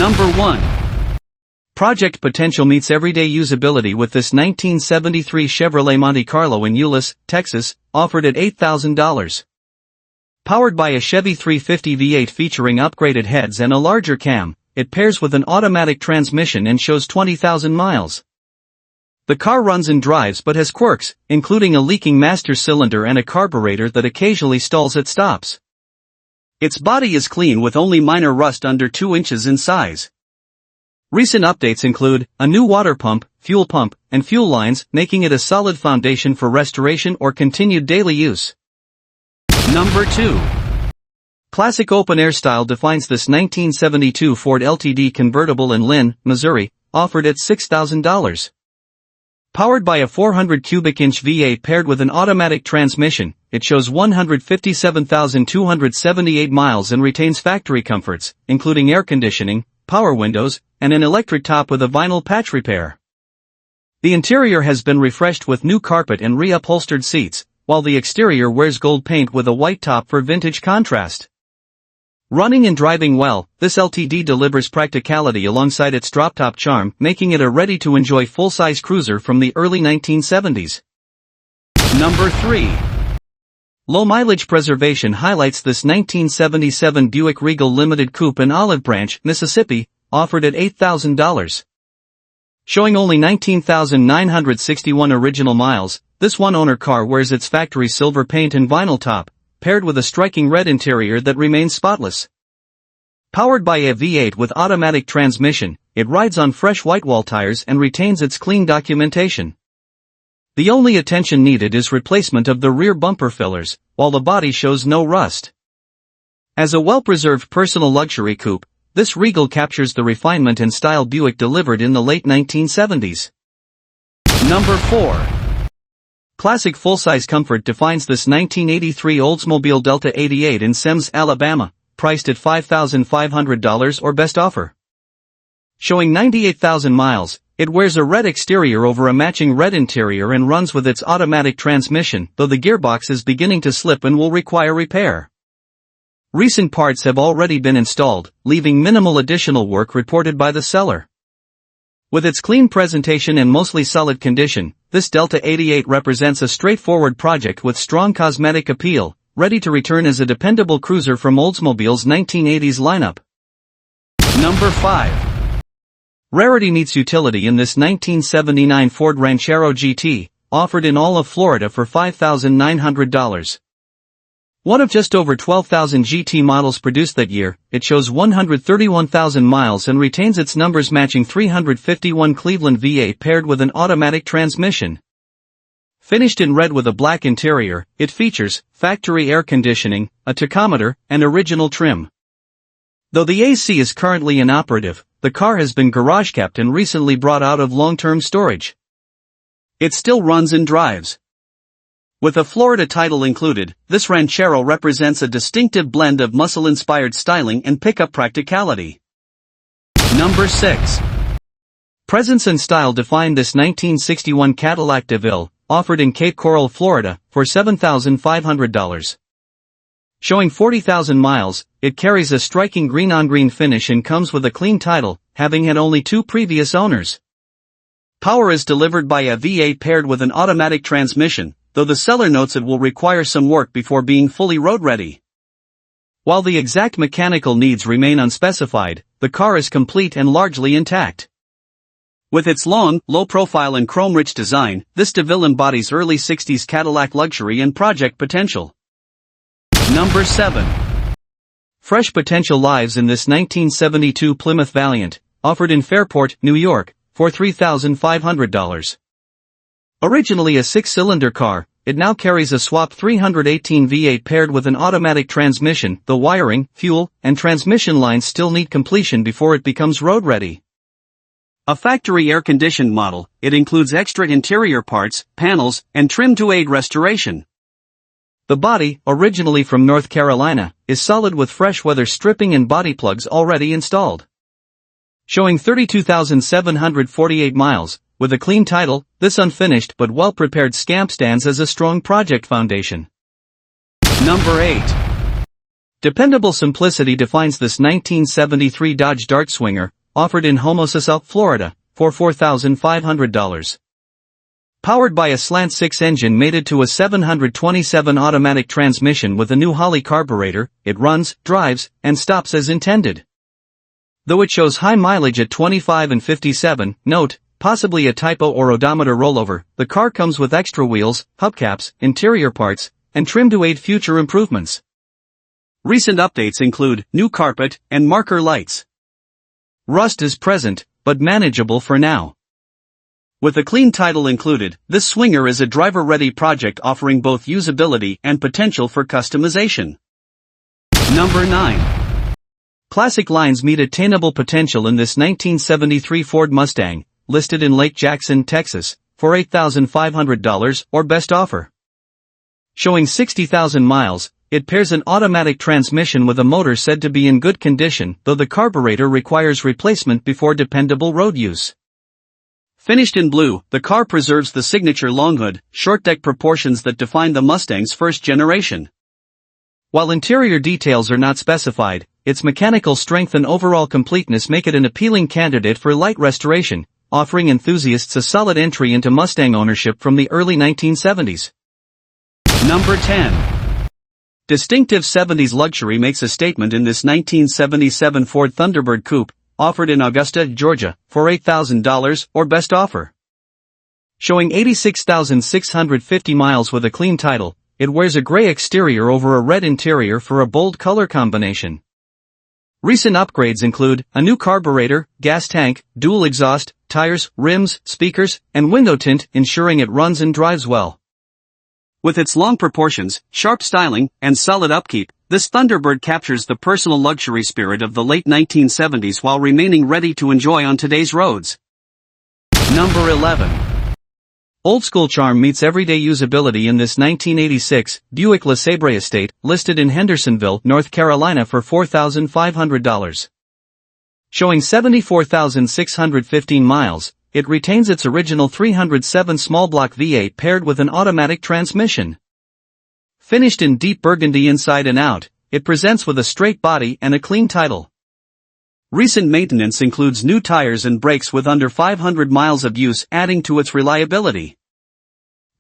Number 1. Project potential meets everyday usability with this 1973 Chevrolet Monte Carlo in Euless, Texas, offered at $8,000. Powered by a Chevy 350 V8 featuring upgraded heads and a larger cam, it pairs with an automatic transmission and shows 20,000 miles. The car runs and drives but has quirks, including a leaking master cylinder and a carburetor that occasionally stalls at stops. Its body is clean with only minor rust under 2 inches in size. Recent updates include a new water pump, and fuel lines, making it a solid foundation for restoration or continued daily use. Number 2. Classic open-air style defines this 1972 Ford LTD convertible in Lynn, Missouri, offered at $6,000. Powered by a 400 cubic inch V8 paired with an automatic transmission, it shows 157,278 miles and retains factory comforts, including air conditioning, power windows, and an electric top with a vinyl patch repair. The interior has been refreshed with new carpet and reupholstered seats, while the exterior wears gold paint with a white top for vintage contrast. Running and driving well, this LTD delivers practicality alongside its drop-top charm, making it a ready-to-enjoy full-size cruiser from the early 1970s. Number 3. Low mileage preservation highlights this 1977 Buick Regal Limited Coupe in Olive Branch, Mississippi, offered at $8,000. Showing only 19,961 original miles, this one-owner car wears its factory silver paint and vinyl top, paired with a striking red interior that remains spotless. Powered by a V8 with automatic transmission, it rides on fresh white wall tires and retains its clean documentation. The only attention needed is replacement of the rear bumper fillers, while the body shows no rust. As a well-preserved personal luxury coupe, this Regal captures the refinement and style Buick delivered in the late 1970s. Number 4. Classic full-size comfort defines this 1983 Oldsmobile Delta 88 in Semmes, Alabama, priced at $5,500 or best offer. Showing 98,000 miles, it wears a red exterior over a matching red interior and runs with its automatic transmission, though the gearbox is beginning to slip and will require repair. Recent parts have already been installed, leaving minimal additional work reported by the seller. With its clean presentation and mostly solid condition, this Delta 88 represents a straightforward project with strong cosmetic appeal, ready to return as a dependable cruiser from Oldsmobile's 1980s lineup. Number 5. Rarity meets utility in this 1979 Ford Ranchero GT, offered in all of Florida for $5,900. One of just over 12,000 GT models produced that year, it shows 131,000 miles and retains its numbers matching 351 Cleveland V8 paired with an automatic transmission. Finished in red with a black interior, it features factory air conditioning, a tachometer, and original trim. Though the AC is currently inoperative, the car has been garage-kept and recently brought out of long-term storage. It still runs and drives. With a Florida title included, this Ranchero represents a distinctive blend of muscle-inspired styling and pickup practicality. Number 6. Presence and style define this 1961 Cadillac DeVille, offered in Cape Coral, Florida, for $7,500. Showing 40,000 miles, it carries a striking green-on-green finish and comes with a clean title, having had only 2 previous owners. Power is delivered by a V8 paired with an automatic transmission, though the seller notes it will require some work before being fully road-ready. While the exact mechanical needs remain unspecified, the car is complete and largely intact. With its long, low-profile and chrome-rich design, this DeVille embodies early 60s Cadillac luxury and project potential. Number 7. Fresh potential lies in this 1972 Plymouth Valiant, offered in Fairport, New York, for $3,500. Originally a 6-cylinder car, it now carries a swapped 318 V8 paired with an automatic transmission. The wiring, fuel, and transmission lines still need completion before it becomes road-ready. A factory air-conditioned model, it includes extra interior parts, panels, and trim to aid restoration. The body, originally from North Carolina, is solid with fresh weather stripping and body plugs already installed. Showing 32,748 miles, with a clean title, this unfinished but well-prepared scamp stands as a strong project foundation. Number 8. Dependable simplicity defines this 1973 Dodge Dart Swinger, offered in Homosassa, Florida, for $4,500. Powered by a slant 6 engine mated to a 727 automatic transmission with a new Holley carburetor, it runs, drives, and stops as intended. Though it shows high mileage at 25 and 57, note, possibly a typo or odometer rollover, the car comes with extra wheels, hubcaps, interior parts, and trim to aid future improvements. Recent updates include new carpet and marker lights. Rust is present, but manageable for now. With a clean title included, this Swinger is a driver-ready project offering both usability and potential for customization. Number 9. Classic lines meet attainable potential in this 1973 Ford Mustang, listed in Lake Jackson, Texas, for $8,500 or best offer. Showing 60,000 miles, it pairs an automatic transmission with a motor said to be in good condition, though the carburetor requires replacement before dependable road use. Finished in blue, the car preserves the signature long hood, short deck proportions that define the Mustang's first generation. While interior details are not specified, its mechanical strength and overall completeness make it an appealing candidate for light restoration, offering enthusiasts a solid entry into Mustang ownership from the early 1970s. Number 10. Distinctive 70s luxury makes a statement in this 1977 Ford Thunderbird Coupe, offered in Augusta, Georgia, for $8,000 or best offer. Showing 86,650 miles with a clean title, it wears a gray exterior over a red interior for a bold color combination. Recent upgrades include a new carburetor, gas tank, dual exhaust, tires, rims, speakers, and window tint, ensuring it runs and drives well. With its long proportions, sharp styling, and solid upkeep, this Thunderbird captures the personal luxury spirit of the late 1970s while remaining ready to enjoy on today's roads. Number 11. Old-school charm meets everyday usability in this 1986 Buick LeSabre Estate, listed in Hendersonville, North Carolina for $4,500. Showing 74,615 miles, it retains its original 307 small-block V8 paired with an automatic transmission. Finished in deep burgundy inside and out, it presents with a straight body and a clean title. Recent maintenance includes new tires and brakes with under 500 miles of use, adding to its reliability.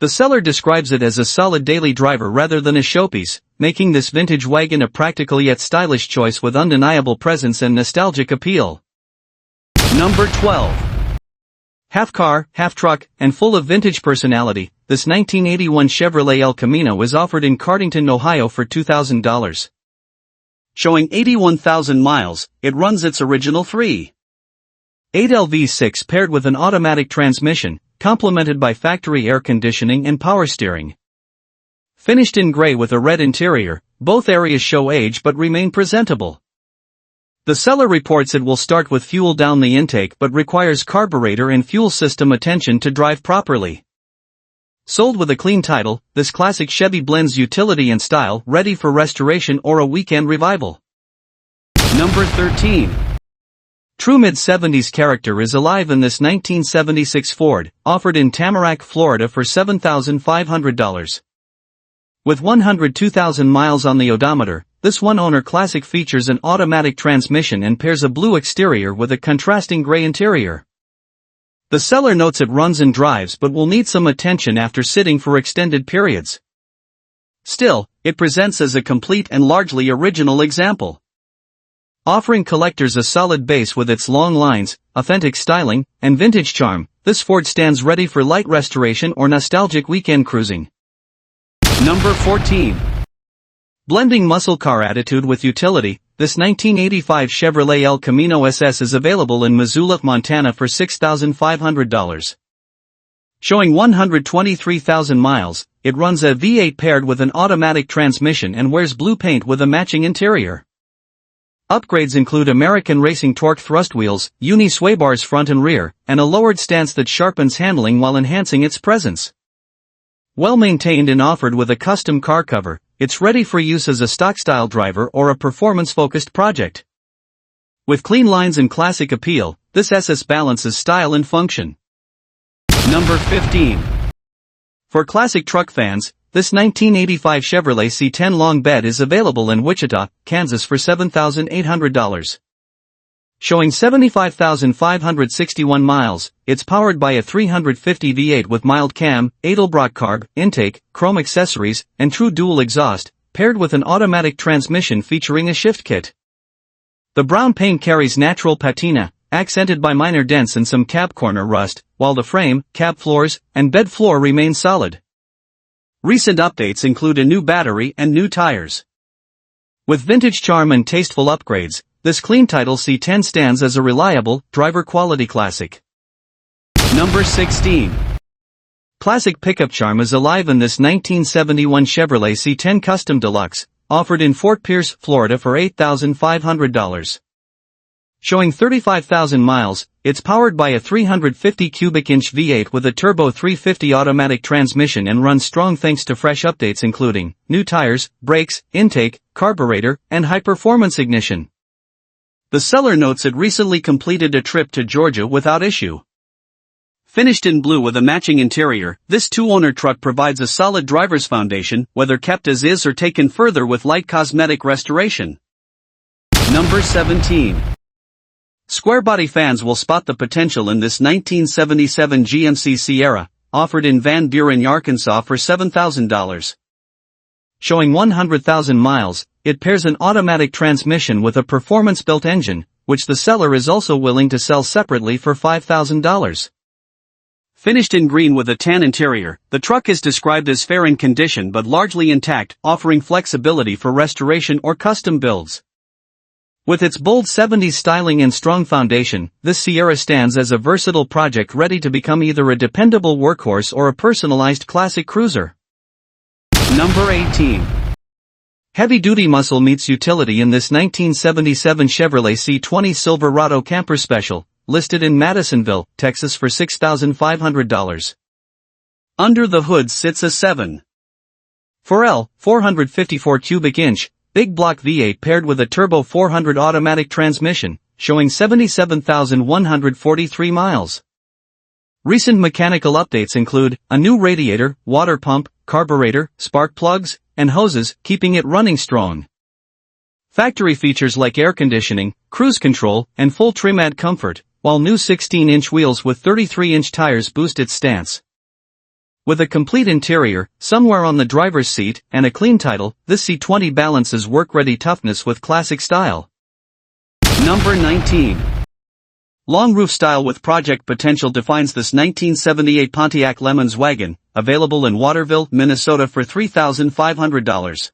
The seller describes it as a solid daily driver rather than a showpiece, making this vintage wagon a practical yet stylish choice with undeniable presence and nostalgic appeal. Number 12. Half car, half truck, and full of vintage personality, this 1981 Chevrolet El Camino is offered in Cardington, Ohio for $2,000. Showing 81,000 miles, it runs its original 3.8 V6 paired with an automatic transmission, complemented by factory air conditioning and power steering. Finished in gray with a red interior, both areas show age but remain presentable. The seller reports it will start with fuel down the intake but requires carburetor and fuel system attention to drive properly. Sold with a clean title, this classic Chevy blends utility and style, ready for restoration or a weekend revival. Number 13. True mid-70s character is alive in this 1976 Ford, offered in Tamarack, Florida for $7,500. With 102,000 miles on the odometer, this one-owner classic features an automatic transmission and pairs a blue exterior with a contrasting gray interior. The seller notes it runs and drives but will need some attention after sitting for extended periods. Still, it presents as a complete and largely original example. Offering collectors a solid base with its long lines, authentic styling, and vintage charm, this Ford stands ready for light restoration or nostalgic weekend cruising. Number 14. Blending muscle car attitude with utility, this 1985 Chevrolet El Camino SS is available in Missoula, Montana for $6,500. Showing 123,000 miles, it runs a V8 paired with an automatic transmission and wears blue paint with a matching interior. Upgrades include American Racing Torque thrust wheels, uni sway bars front and rear, and a lowered stance that sharpens handling while enhancing its presence. Well maintained and offered with a custom car cover, it's ready for use as a stock-style driver or a performance-focused project. With clean lines and classic appeal, this SS balances style and function. Number 15. For classic truck fans, this 1985 Chevrolet C10 long bed is available in Wichita, Kansas for $7,800. Showing 75,561 miles, it's powered by a 350 V8 with mild cam, Edelbrock carb, intake, chrome accessories, and true dual exhaust, paired with an automatic transmission featuring a shift kit. The brown paint carries natural patina, accented by minor dents and some cab corner rust, while the frame, cab floors, and bed floor remain solid. Recent updates include a new battery and new tires. With vintage charm and tasteful upgrades, this clean title C10 stands as a reliable, driver-quality classic. Number 16. Classic pickup charm is alive in this 1971 Chevrolet C10 Custom Deluxe, offered in Fort Pierce, Florida for $8,500. Showing 35,000 miles, it's powered by a 350 cubic inch V8 with a turbo 350 automatic transmission and runs strong thanks to fresh updates including new tires, brakes, intake, carburetor, and high-performance ignition. The seller notes it recently completed a trip to Georgia without issue. Finished in blue with a matching interior, this two-owner truck provides a solid driver's foundation, whether kept as is or taken further with light cosmetic restoration. Number 17. Square body fans will spot the potential in this 1977 GMC Sierra, offered in Van Buren, Arkansas for $7,000. Showing 100,000 miles, it pairs an automatic transmission with a performance-built engine, which the seller is also willing to sell separately for $5,000. Finished in green with a tan interior, the truck is described as fair in condition but largely intact, offering flexibility for restoration or custom builds. With its bold 70s styling and strong foundation, this Sierra stands as a versatile project ready to become either a dependable workhorse or a personalized classic cruiser. Number 18. Heavy-duty muscle meets utility in this 1977 Chevrolet C20 Silverado Camper Special, listed in Madisonville, Texas for $6,500. Under the hood sits a 7.4L, 454 cubic inch, big block V8 paired with a turbo 400 automatic transmission, showing 77,143 miles. Recent mechanical updates include a new radiator, water pump, carburetor, spark plugs, and hoses, keeping it running strong. Factory features like air conditioning, cruise control, and full trim add comfort, while new 16-inch wheels with 33-inch tires boost its stance. With a complete interior, somewhere on the driver's seat, and a clean title, this C20 balances work-ready toughness with classic style. Number 19. Long roof style with project potential defines this 1978 Pontiac Lemons wagon, available in Waterville, Minnesota for $3,500.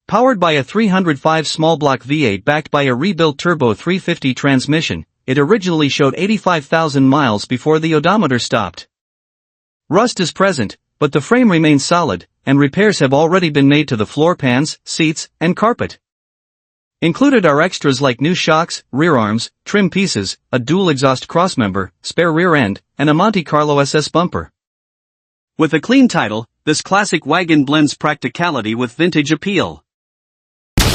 Powered by a 305 small block V8 backed by a rebuilt turbo 350 transmission, it originally showed 85,000 miles before the odometer stopped. Rust is present, but the frame remains solid, and repairs have already been made to the floor pans, seats, and carpet. Included are extras like new shocks, rear arms, trim pieces, a dual exhaust crossmember, spare rear end, and a Monte Carlo SS bumper. With a clean title, this classic wagon blends practicality with vintage appeal.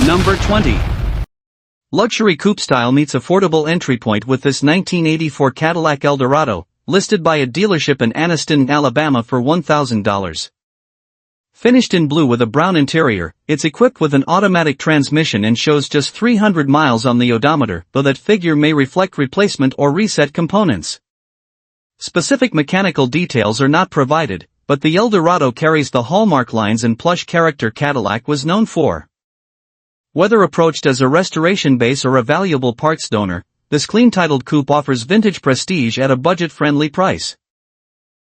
Number 20. Luxury coupe style meets affordable entry point with this 1984 Cadillac Eldorado, listed by a dealership in Anniston, Alabama for $1,000. Finished in blue with a brown interior, it's equipped with an automatic transmission and shows just 300 miles on the odometer, though that figure may reflect replacement or reset components. Specific mechanical details are not provided, but the Eldorado carries the hallmark lines and plush character Cadillac was known for. Whether approached as a restoration base or a valuable parts donor, this clean-titled coupe offers vintage prestige at a budget-friendly price.